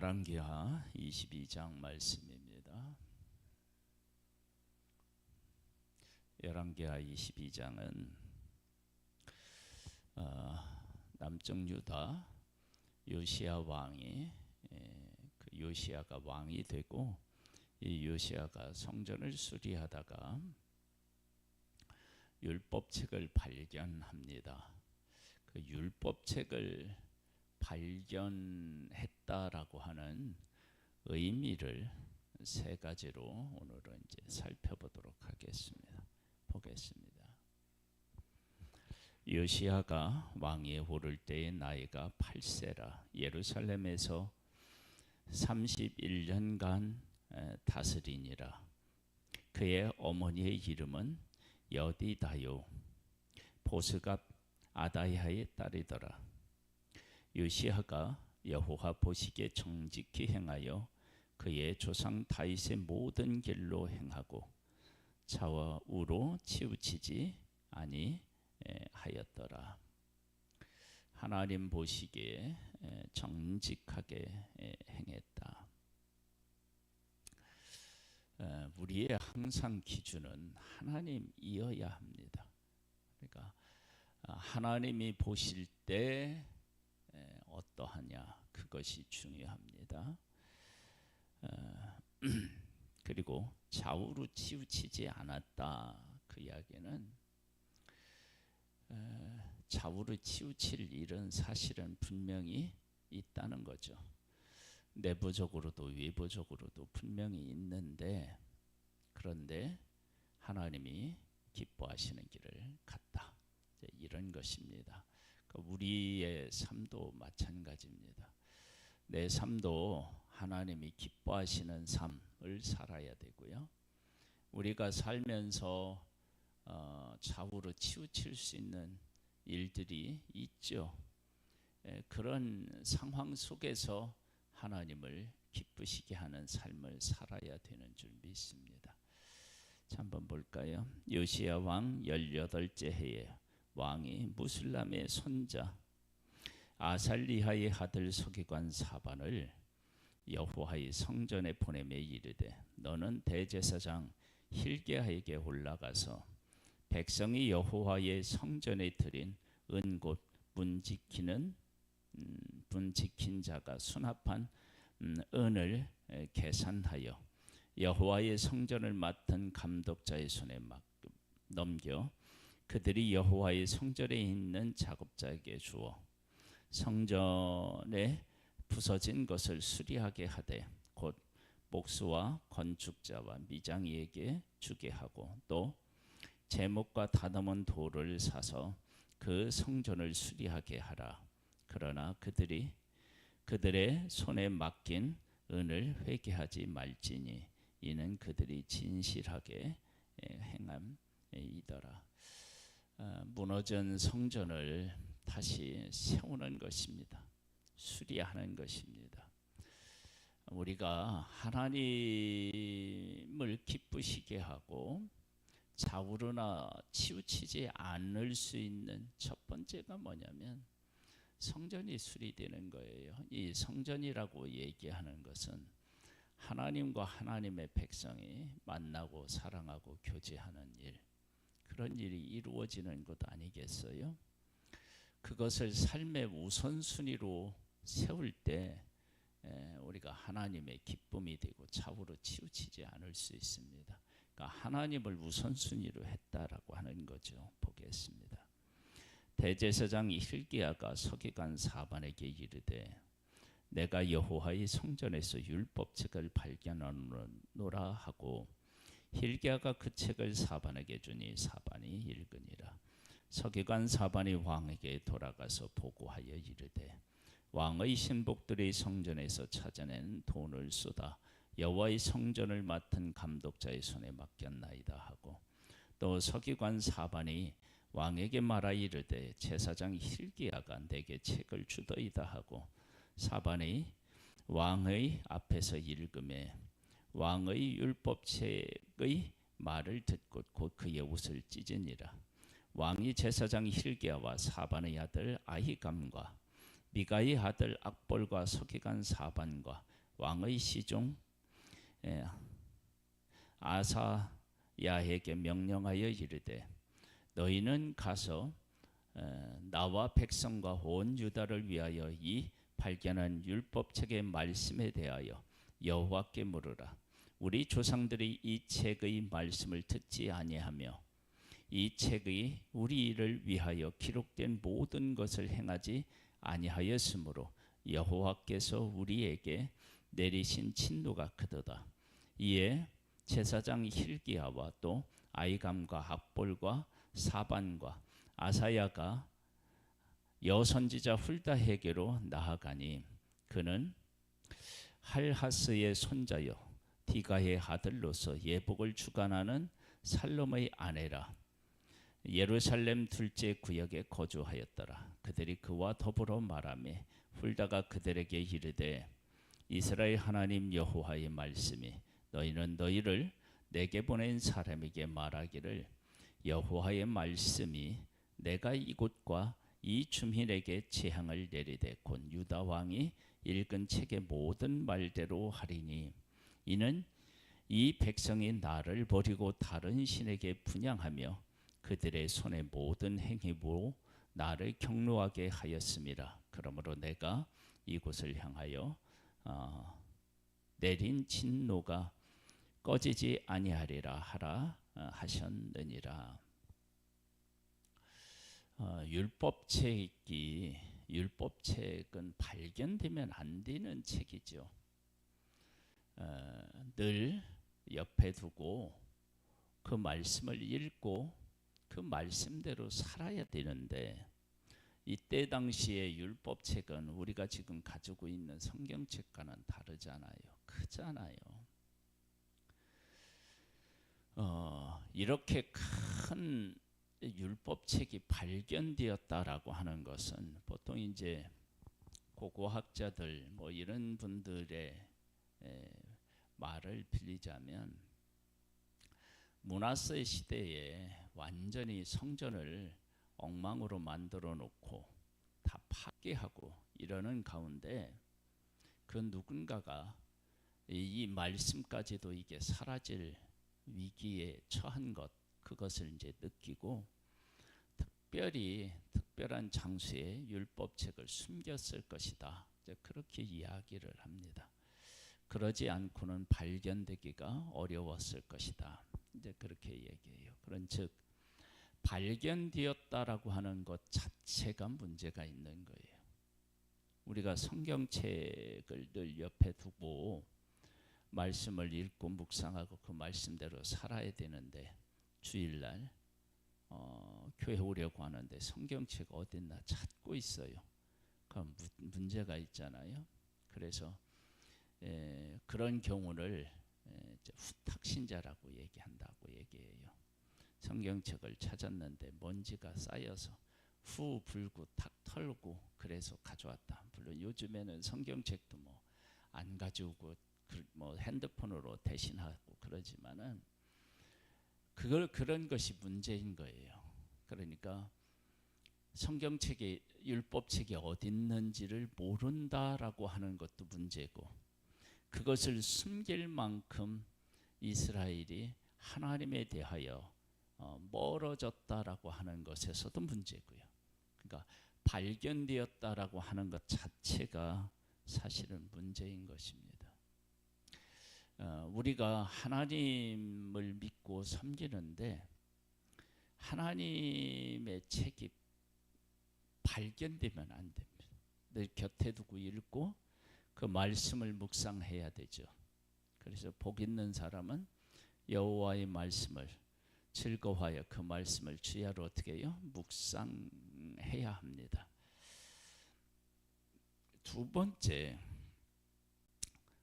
열왕기하 22장 말씀입니다. 열왕기하 22장은 남쪽 유다 요시야 왕이 그 요시야가 왕이 되고, 이 요시야가 성전을 수리하다가 율법책을 발견합니다. 그 율법책을 발견했다라고 하는 의미를 세 가지로 오늘은 이제 살펴보도록 하겠습니다. 보겠습니다. 요시야가 왕위에 오를 때의 나이가 8세라 예루살렘에서 31년간 다스리니라. 그의 어머니의 이름은 여디다요 보스갑 아다야의 딸이더라. 요시야가 여호와 보시기에 정직히 행하여 그의 조상 다윗의 모든 길로 행하고 좌와 우로 치우치지 아니하였더라. 하나님 보시기에 정직하게 행했다. 우리의 항상 기준은 하나님이어야 합니다. 그러니까 하나님이 보실 때 어떠하냐, 그것이 중요합니다. 그리고 좌우로 치우치지 않았다. 그 이야기는 좌우로 치우칠 일은 사실은 분명히 있다는 거죠. 내부적으로도 외부적으로도 분명히 있는데, 그런데 하나님이 기뻐하시는 길을 갔다. 이런 것입니다. 우리의 삶도 마찬가지입니다. 내 삶도 하나님이 기뻐하시는 삶을 살아야 되고요. 우리가 살면서 좌우로 치우칠 수 있는 일들이 있죠. 그런 상황 속에서 하나님을 기쁘시게 하는 삶을 살아야 되는 줄 믿습니다. 자, 한번 볼까요? 요시야 왕 18째 해에 왕이 무슬람의 손자 아살리하의 아들 서기관 사반을 여호와의 성전에 보내매 이르되, 너는 대제사장 hilki야에게 올라가서 백성이 여호와의 성전에 드린 은곧 분지킨 자가 수납한 은을 계산하여 여호와의 성전을 맡은 감독자의 손에 넘겨 그들이 여호와의 성전에 있는 작업자에게 주어 성전에 부서진 것을 수리하게 하되, 곧 목수와 건축자와 미장이에게 주게 하고, 또 제목과 다듬은 돌을 사서 그 성전을 수리하게 하라. 그러나 그들의 손에 맡긴 은을 회개하지 말지니 이는 그들이 진실하게 행함이더라. 무너진 성전을 다시 세우는 것입니다. 수리하는 것입니다. 우리가 하나님을 기쁘시게 하고 좌우로나 치우치지 않을 수 있는 첫 번째가 뭐냐면 성전이 수리되는 거예요. 이 성전이라고 얘기하는 것은 하나님과 하나님의 백성이 만나고 사랑하고 교제하는 일, 그런 일이 이루어지는 것 아니겠어요? 그것을 삶의 우선순위로 세울 때 우리가 하나님의 기쁨이 되고 좌우로 치우치지 않을 수 있습니다. 그러니까 하나님을 우선순위로 했다라고 하는 거죠. 보겠습니다. 대제사장 hilki야가 서기관 사반에게 이르되, 내가 여호와의 성전에서 율법책을 발견하노라 하고 hilki야가 그 책을 사반에게 주니 사반이 읽으니라. 서기관 사반이 왕에게 돌아가서 보고하여 이르되, 왕의 신복들이 성전에서 찾아낸 돈을 쏟아 여호와의 성전을 맡은 감독자의 손에 맡겼나이다 하고, 또 서기관 사반이 왕에게 말하 이르되, 제사장 hilki야가 내게 책을 주더이다 하고, 사반이 왕의 앞에서 읽음에 왕의 율법책의 말을 듣고 곧 그의 옷을 찢으니라. 왕이 제사장 hilki야와 사반의 아들 아히감과 미가의 아들 악볼과 서기관 사반과 왕의 시종 아사야에게 명령하여 이르되 너희는 가서 나와 백성과 온 유다를 위하여 이 발견한 율법책의 말씀에 대하여 여호와께 물으라. 우리 조상들이 이 책의 말씀을 듣지 아니하며 이 책이 우리를 위하여 기록된 모든 것을 행하지 아니하였으므로 여호와께서 우리에게 내리신 진노가 크도다. 이에 제사장 hil기야와 또 아히감과 악볼과 사반과 아사야가 여선지자 훌다에게로 나아가니 그는 할하스의 손자여 디가의 아들로서 예복을 주관하는 살롬의 아내라. 예루살렘 둘째 구역에 거주하였더라. 그들이 그와 더불어 말하며 훌다가 그들에게 이르되 이스라엘 하나님 여호와의 말씀이 너희는 너희를 내게 보낸 사람에게 말하기를 여호와의 말씀이 내가 이곳과 이 주민에게 재앙을 내리되 곧 유다 왕이 읽은 책의 모든 말대로 하리니 이는 이 백성이 나를 버리고 다른 신에게 분향하며 그들의 손의 모든 행위로 나를 경노하게 하였음이라. 그러므로 내가 이곳을 향하여 내린 진노가 꺼지지 아니하리라 하라 하셨느니라. 율법책은 발견되면 안 되는 책이죠. 늘 옆에 두고 그 말씀을 읽고 그 말씀대로 살아야 되는데 이때 당시의 율법책은 우리가 지금 가지고 있는 성경책과는 다르잖아요. 크잖아요. 이렇게 큰 율법책이 발견되었다라고 하는 것은 보통 이제 고고학자들 뭐 이런 분들의 말을 빌리자면 문하세 시대에 완전히 성전을 엉망으로 만들어 놓고 다 파괴하고 이러는 가운데 그 누군가가 이 말씀까지도 이게 사라질 위기에 처한 것, 그것을 이제 느끼고 특별한 장소에 율법책을 숨겼을 것이다. 이제 그렇게 이야기를 합니다. 그러지 않고는 발견되기가 어려웠을 것이다. 이제 그렇게 얘기해요. 그런즉 발견되었다라고 하는 것 자체가 문제가 있는 거예요. 우리가 성경책을 늘 옆에 두고 말씀을 읽고 묵상하고 그 말씀대로 살아야 되는데 주일날 교회 오려고 하는데 성경책 어딨나 찾고 있어요. 그럼 문제가 있잖아요. 그래서 그런 경우를 후탁신자라고 얘기한다고 얘기해요. 성경책을 찾았는데 먼지가 쌓여서 후 불고 탁 털고 그래서 가져왔다. 물론 요즘에는 성경책도 뭐 안 가져오고 뭐 핸드폰으로 대신하고 그러지만은 그런 것이 문제인 거예요. 그러니까 성경책이 율법책이 어디 있는지를 모른다라고 하는 것도 문제고 그것을 숨길 만큼 이스라엘이 하나님에 대하여 멀어졌다라고 하는 것에서도 문제고요. 그러니까 발견되었다라고 하는 것 자체가 사실은 문제인 것입니다. 우리가 하나님을 믿고 섬기는데 하나님의 책이 발견되면 안 됩니다. 늘 곁에 두고 읽고 그 말씀을 묵상해야 되죠. 그래서 복 있는 사람은 여호와의 말씀을 즐거워하여 그 말씀을 주야로 어떻게 해요? 묵상해야 합니다. 두 번째,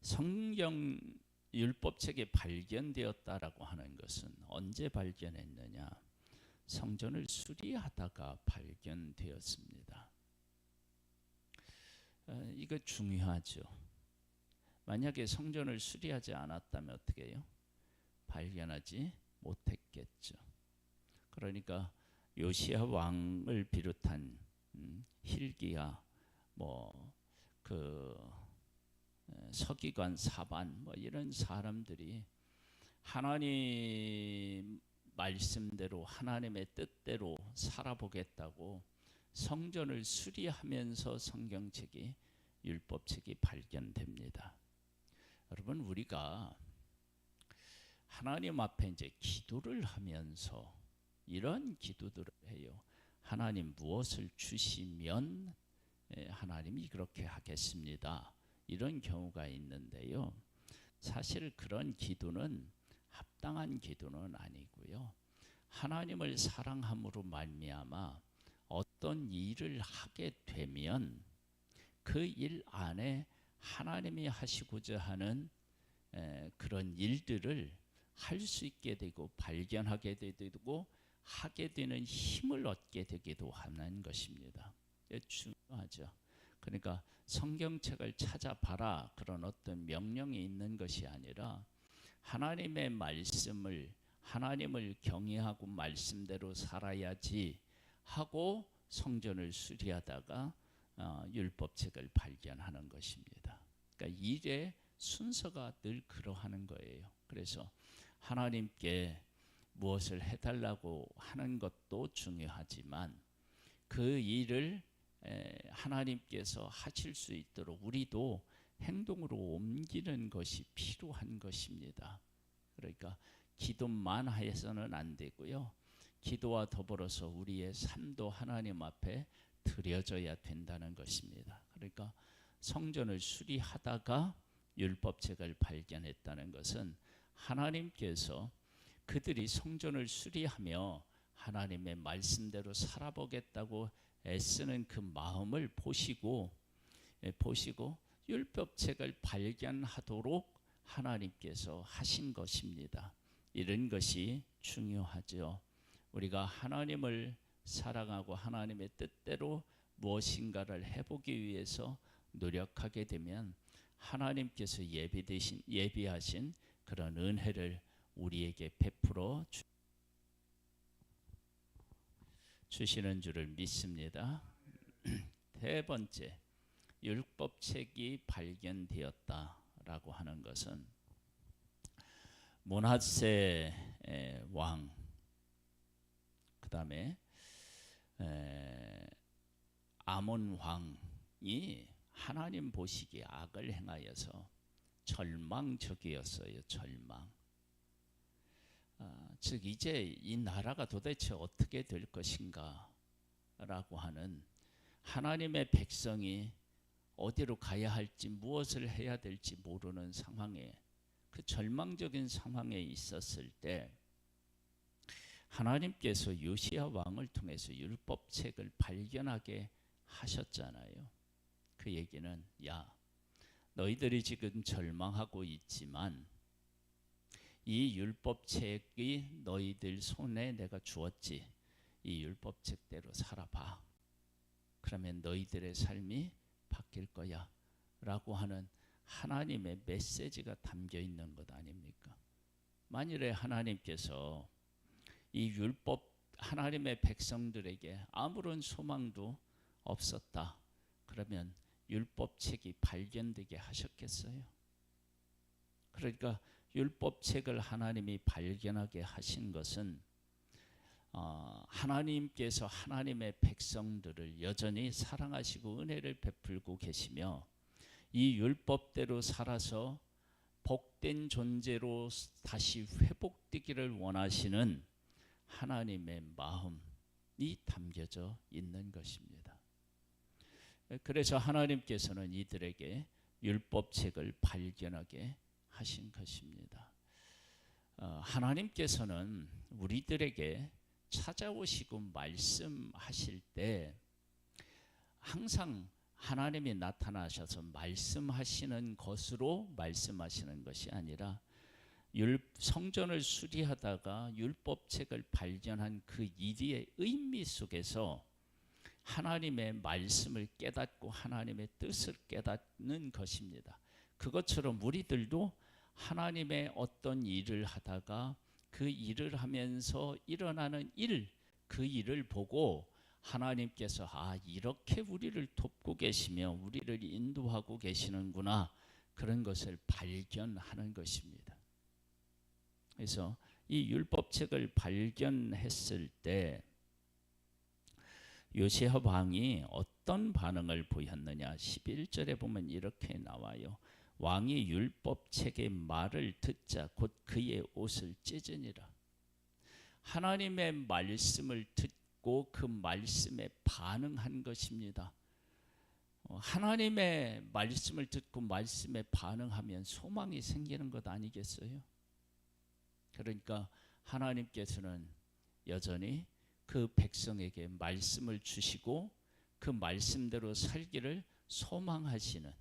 성경 율법책이 발견되었다라고 하는 것은 언제 발견했느냐? 성전을 수리하다가 발견되었습니다. 이거 중요하죠. 만약에 성전을 수리하지 않았다면 어떻게 해요? 발견하지 못했겠죠. 그러니까 요시야 왕을 비롯한 hil기야 그 서기관, 사반 뭐 이런 사람들이 하나님 말씀대로 하나님의 뜻대로 살아보겠다고 성전을 수리하면서 성경책이 율법책이 발견됩니다. 여러분, 우리가 하나님 앞에 이제 기도를 하면서 이런 기도들을 해요. 하나님 무엇을 주시면 하나님이 그렇게 하겠습니다. 이런 경우가 있는데요. 사실 그런 기도는 합당한 기도는 아니고요. 하나님을 사랑함으로 말미암아 어떤 일을 하게 되면 그 일 안에 하나님이 하시고자 하는 그런 일들을 할 수 있게 되고 발견하게 되고 하게 되는 힘을 얻게 되기도 하는 것입니다. 중요하죠. 그러니까 성경책을 찾아봐라 그런 어떤 명령이 있는 것이 아니라 하나님의 말씀을 하나님을 경외하고 말씀대로 살아야지 하고 성전을 수리하다가 율법책을 발견하는 것입니다. 그러니까 일의 순서가 늘 그러하는 거예요. 그래서 하나님께 무엇을 해달라고 하는 것도 중요하지만 그 일을 하나님께서 하실 수 있도록 우리도 행동으로 옮기는 것이 필요한 것입니다. 그러니까 기도만 해서는 안 되고요. 기도와 더불어서 우리의 삶도 하나님 앞에 드려져야 된다는 것입니다. 그러니까 성전을 수리하다가 율법책을 발견했다는 것은 하나님께서 그들이 성전을 수리하며 하나님의 말씀대로 살아보겠다고 애쓰는 그 마음을 보시고 율법책을 발견하도록 하나님께서 하신 것입니다. 이런 것이 중요하죠. 우리가 하나님을 사랑하고 하나님의 뜻대로 무엇인가를 해보기 위해서 노력하게 되면 하나님께서 예비하신 그런 은혜를 우리에게 베풀어 주시는 줄을 믿습니다. 세 번째, 율법책이 발견되었다라고 하는 것은 므낫세 왕, 그 다음에 아몬 왕이 하나님 보시기에 악을 행하여서 절망적이었어요. 절망. 즉 이제 이 나라가 도대체 어떻게 될 것인가 라고 하는 하나님의 백성이 어디로 가야 할지 무엇을 해야 될지 모르는 상황에 그 절망적인 상황에 있었을 때 하나님께서 요시야 왕을 통해서 율법책을 발견하게 하셨잖아요. 그 얘기는 야, 너희들이 지금 절망하고 있지만 이 율법책이 너희들 손에 내가 주었지. 이 율법책대로 살아봐. 그러면 너희들의 삶이 바뀔 거야 라고 하는 하나님의 메시지가 담겨 있는 것 아닙니까? 만일에 하나님께서 이 율법 하나님의 백성들에게 아무런 소망도 없었다. 그러면 율법책이 발견되게 하셨겠어요? 그러니까 율법책을 하나님이 발견하게 하신 것은 하나님께서 하나님의 백성들을 여전히 사랑하시고 은혜를 베풀고 계시며 이 율법대로 살아서 복된 존재로 다시 회복되기를 원하시는 하나님의 마음이 담겨져 있는 것입니다. 그래서 하나님께서는 이들에게 율법책을 발견하게 하신 것입니다. 하나님께서는 우리들에게 찾아오시고 말씀하실 때 항상 하나님이 나타나셔서 말씀하시는 것으로 말씀하시는 것이 아니라 성전을 수리하다가 율법책을 발견한 그 일의 의미 속에서 하나님의 말씀을 깨닫고 하나님의 뜻을 깨닫는 것입니다. 그것처럼 우리들도 하나님의 어떤 일을 하다가 그 일을 하면서 일어나는 그 일을 보고 하나님께서 이렇게 우리를 돕고 계시며 우리를 인도하고 계시는구나. 그런 것을 발견하는 것입니다. 그래서 이 율법책을 발견했을 때 요시야 왕이 어떤 반응을 보였느냐. 11절에 보면 이렇게 나와요. 왕이 율법책의 말을 듣자 곧 그의 옷을 찢으니라. 하나님의 말씀을 듣고 그 말씀에 반응한 것입니다. 하나님의 말씀을 듣고 말씀에 반응하면 소망이 생기는 것 아니겠어요? 그러니까 하나님께서는 여전히 그 백성에게 말씀을 주시고 그 말씀대로 살기를 소망하시는,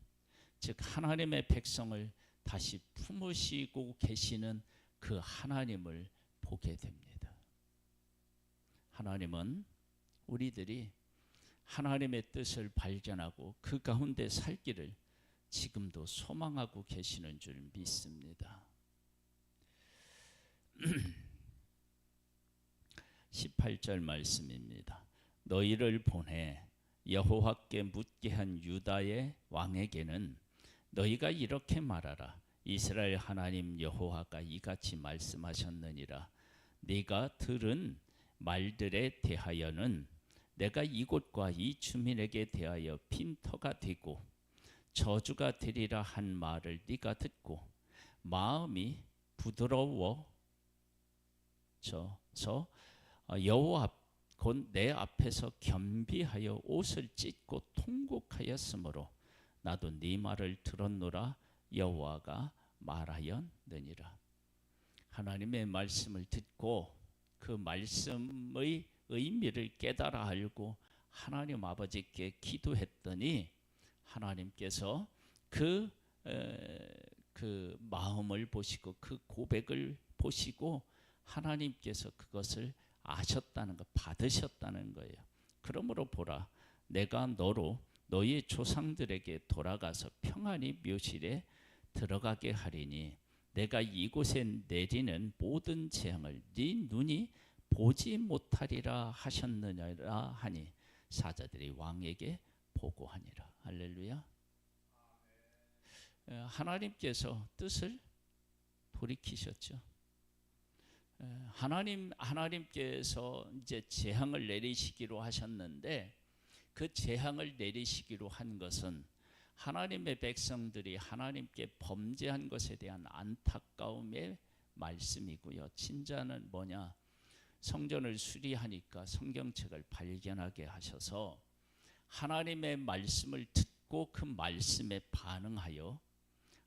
즉 하나님의 백성을 다시 품으시고 계시는 그 하나님을 보게 됩니다. 하나님은 우리들이 하나님의 뜻을 발견하고 그 가운데 살기를 지금도 소망하고 계시는 줄 믿습니다. 18절 말씀입니다. 너희를 보내 여호와께 묻게 한 유다의 왕에게는 너희가 이렇게 말하라. 이스라엘 하나님 여호와가 이같이 말씀하셨느니라. 네가 들은 말들에 대하여는 내가 이곳과 이 주민에게 대하여 핀터가 되고 저주가 되리라 한 말을 네가 듣고 마음이 부드러워져서 여호와 곧 내 앞에서 겸비하여 옷을 찢고 통곡하였으므로 나도 네 말을 들었노라. 여호와가 말하였느니라. 하나님의 말씀을 듣고 그 말씀의 의미를 깨달아 알고 하나님 아버지께 기도했더니 하나님께서 그 마음을 보시고 그 고백을 보시고 하나님께서 그것을 아셨다는 것, 받으셨다는 거예요. 그러므로 보라, 내가 너로 너희 조상들에게 돌아가서 평안히 묘실에 들어가게 하리니 내가 이곳에 내리는 모든 재앙을 네 눈이 보지 못하리라 하셨느니라 하니 사자들이 왕에게 보고하니라. 할렐루야. 하나님께서 뜻을 돌이키셨죠. 하나님께서 이제 재앙을 내리시기로 하셨는데 그 재앙을 내리시기로 한 것은 하나님의 백성들이 하나님께 범죄한 것에 대한 안타까움의 말씀이고요. 진짜는 뭐냐? 성전을 수리하니까 성경책을 발견하게 하셔서 하나님의 말씀을 듣고 그 말씀에 반응하여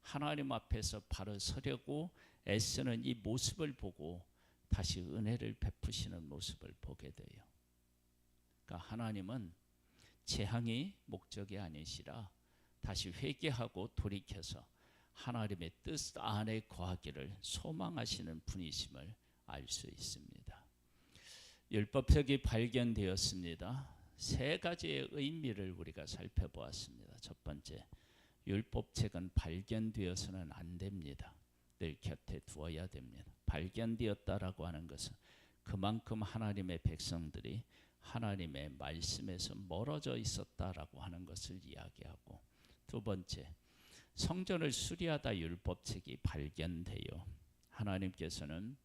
하나님 앞에서 바로 서려고 애쓰는 이 모습을 보고 다시 은혜를 베푸시는 모습을 보게 돼요. 그러니까 하나님은 재앙이 목적이 아니시라 다시 회개하고 돌이켜서 하나님의 뜻 안에 거하기를 소망하시는 분이심을 알 수 있습니다. 율법책이 발견되었습니다. 세 가지의 의미를 우리가 살펴보았습니다. 첫 번째, 율법책은 발견되어서는 안 됩니다. 늘 곁에 두어야 됩니다. 발견되었다라고 하는 것은 그만큼 하나님의 백성들이 하나님의 말씀에서 멀어져 있었다라고 하는 것을 이야기하고, 두 번째, 성전을 수리하다 율법책이 발견되어 하나님께서는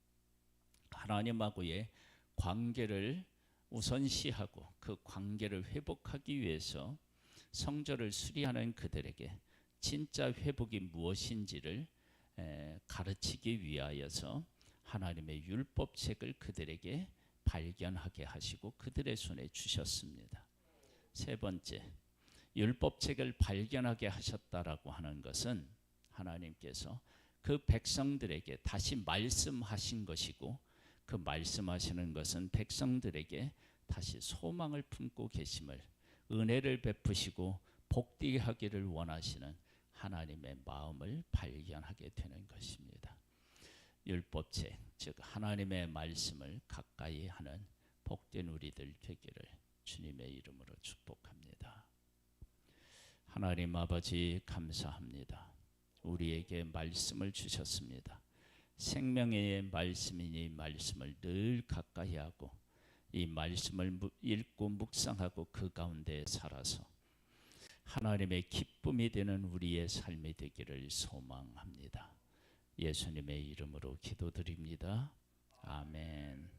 하나님하고의 관계를 우선시하고 그 관계를 회복하기 위해서 성전을 수리하는 그들에게 진짜 회복이 무엇인지를 가르치기 위하여서 하나님의 율법책을 그들에게 발견하게 하시고 그들의 손에 주셨습니다. 세 번째, 율법책을 발견하게 하셨다라고 하는 것은 하나님께서 그 백성들에게 다시 말씀하신 것이고, 그 말씀하시는 것은 백성들에게 다시 소망을 품고 계심을, 은혜를 베푸시고 복되게 하기를 원하시는 하나님의 마음을 발견하게 되는 것입니다. 율법책, 즉 하나님의 말씀을 가까이 하는 복된 우리들 되기를 주님의 이름으로 축복합니다. 하나님 아버지 감사합니다. 우리에게 말씀을 주셨습니다. 생명의 말씀이니 말씀을 늘 가까이 하고 이 말씀을 읽고 묵상하고 그 가운데 살아서 하나님의 기쁨이 되는 우리의 삶이 되기를 소망합니다. 예수님의 이름으로 기도드립니다. 아멘.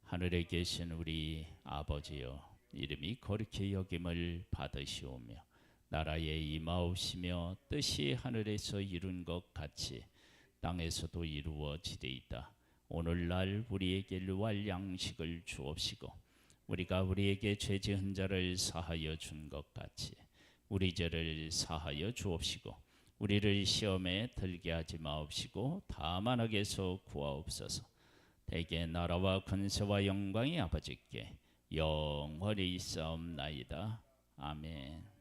하늘에 계신 우리 아버지여, 이름이 거룩히 여김을 받으시오며 나라에 임하옵시며 뜻이 하늘에서 이룬 것 같이 땅에서도 이루어지리이다. 오늘날 우리에게 일용할 양식을 주옵시고 우리가 우리에게 죄 지은 자를 사하여 준 것 같이 우리 죄를 사하여 주옵시고 우리를 시험에 들게 하지 마옵시고 다만 악에서 구하옵소서. 대개 나라와 권세와 영광이 아버지께 영원히 있사옵나이다. 아멘.